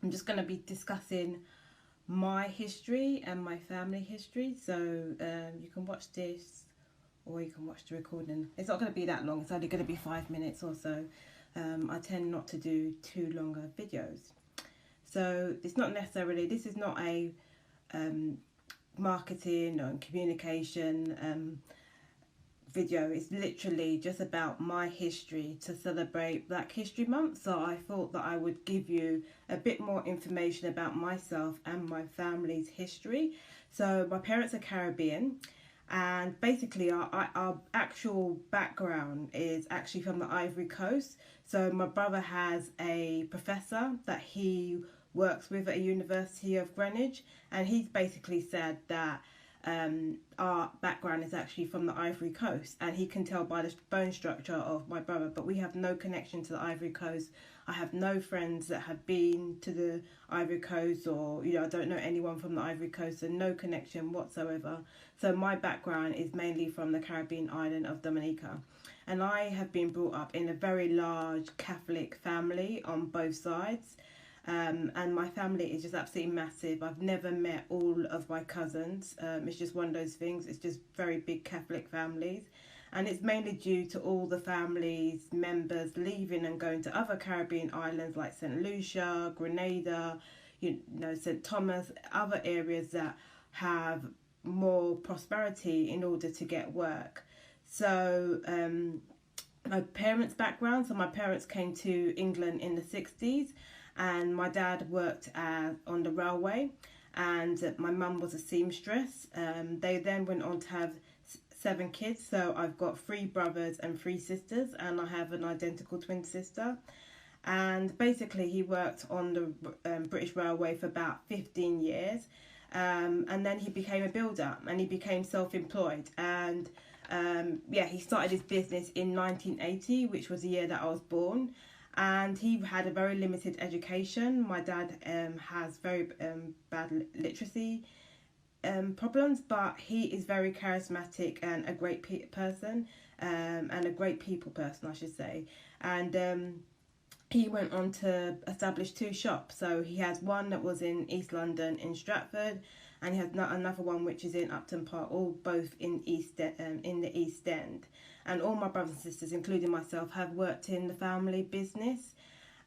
I'm just going to be discussing my history and my family history. So you can watch this or you can watch the recording. It's not going to be that long. It's only going to be 5 minutes or so. I tend not to do too longer videos. So it's not necessarily, this is not a marketing or communication video. It's literally just about my history to celebrate Black History Month. So I thought that I would give you a bit more information about myself and my family's history. So my parents are Caribbean, and basically our actual background is actually from the Ivory Coast. So my brother has a professor that he works with at a University of Greenwich, and he's basically said that our background is actually from the Ivory Coast, and he can tell by the bone structure of my brother, but we have no connection to the Ivory Coast. I have no friends that have been to the Ivory Coast, or I don't know anyone from the Ivory Coast, and no connection whatsoever. So my background is mainly from the Caribbean island of Dominica, and I have been brought up in a very large Catholic family on both sides. And my family is just absolutely massive. I've never met all of my cousins. It's just one of those things. It's just very big Catholic families. And it's mainly due to all the families, members leaving and going to other Caribbean islands like St. Lucia, Grenada, St. Thomas, other areas that have more prosperity in order to get work. So my parents' background, so my parents came to England in the 60s. And my dad worked on the railway, and my mum was a seamstress. They then went on to have 7 kids, so I've got 3 brothers and 3 sisters, and I have an identical twin sister. And basically he worked on the British Railway for about 15 years, and then he became a builder, and he became self-employed. And he started his business in 1980, which was the year that I was born. And he had a very limited education. My dad has very bad literacy problems, but he is very charismatic and a great person, and a great people person, I should say. And he went on to establish 2 shops. So he has one that was in East London in Stratford, and he has another one which is in Upton Park, all both in the East End. And all my brothers and sisters, including myself, have worked in the family business.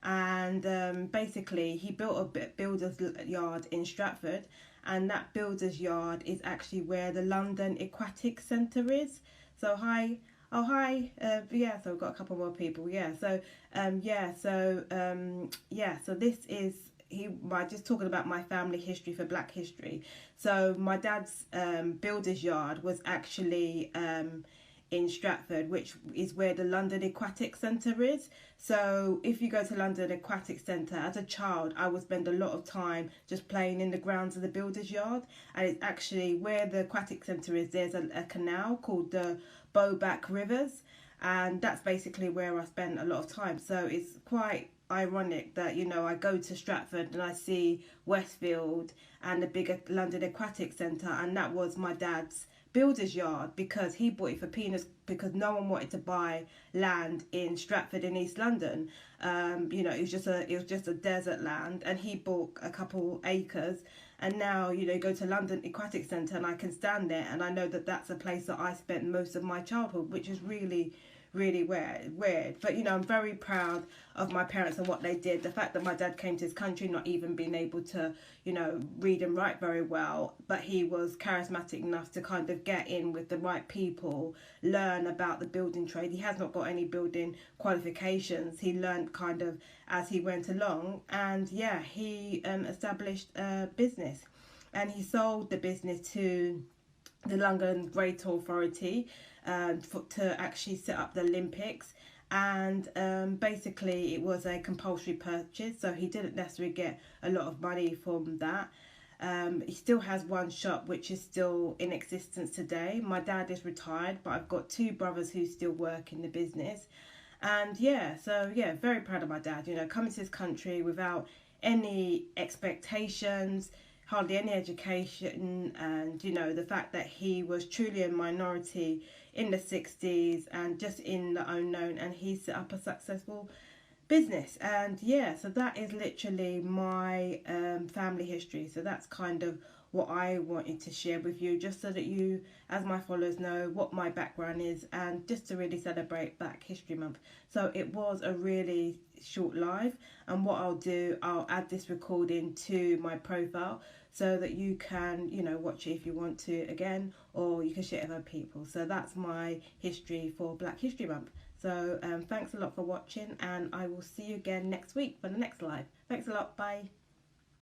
And basically he built a builder's yard in Stratford, and that builder's yard is actually where the London Aquatic Centre is. So hi. Oh, hi. So we've got a couple more people. So this is just talking about my family history for Black history. So my dad's builder's yard was actually in Stratford, which is where the London Aquatic Centre is. So if you go to London Aquatic Centre, as a child, I would spend a lot of time just playing in the grounds of the builder's yard. And it's actually where the Aquatic Centre is, there's a canal called the Bowback Rivers, and that's basically where I spend a lot of time. So it's quite ironic that I go to Stratford and I see Westfield and the bigger London Aquatic Centre, and that was my dad's builder's yard, because he bought it for peanuts, because no one wanted to buy land in Stratford in East London. It was just a desert land, and he bought a couple acres. And now go to London Aquatic Centre, and I can stand there, and I know that that's a place that I spent most of my childhood, which is really weird. But I'm very proud of my parents and what they did. The fact that my dad came to his country not even being able to read and write very well, but he was charismatic enough to kind of get in with the right people, learn about the building trade. He has not got any building qualifications. He learned kind of as he went along, and he established a business, and he sold the business to the London Great Authority to actually set up the Olympics. And basically it was a compulsory purchase, so he didn't necessarily get a lot of money from that. He still has one shop which is still in existence today. My dad is retired, but I've got 2 brothers who still work in the business. And very proud of my dad, coming to his country without any expectations, hardly any education, and the fact that he was truly a minority in the 60s and just in the unknown, and he set up a successful business. And yeah, so that is literally my family history. So that's kind of what I wanted to share with you, just so that you, as my followers, know what my background is, and just to really celebrate Black History Month. So it was a really short live, and what I'll do, I'll add this recording to my profile so that you can, you know, watch it if you want to again, or you can share it with other people. So that's my history for Black History Month. So thanks a lot for watching, and I will see you again next week for the next live. Thanks a lot. Bye.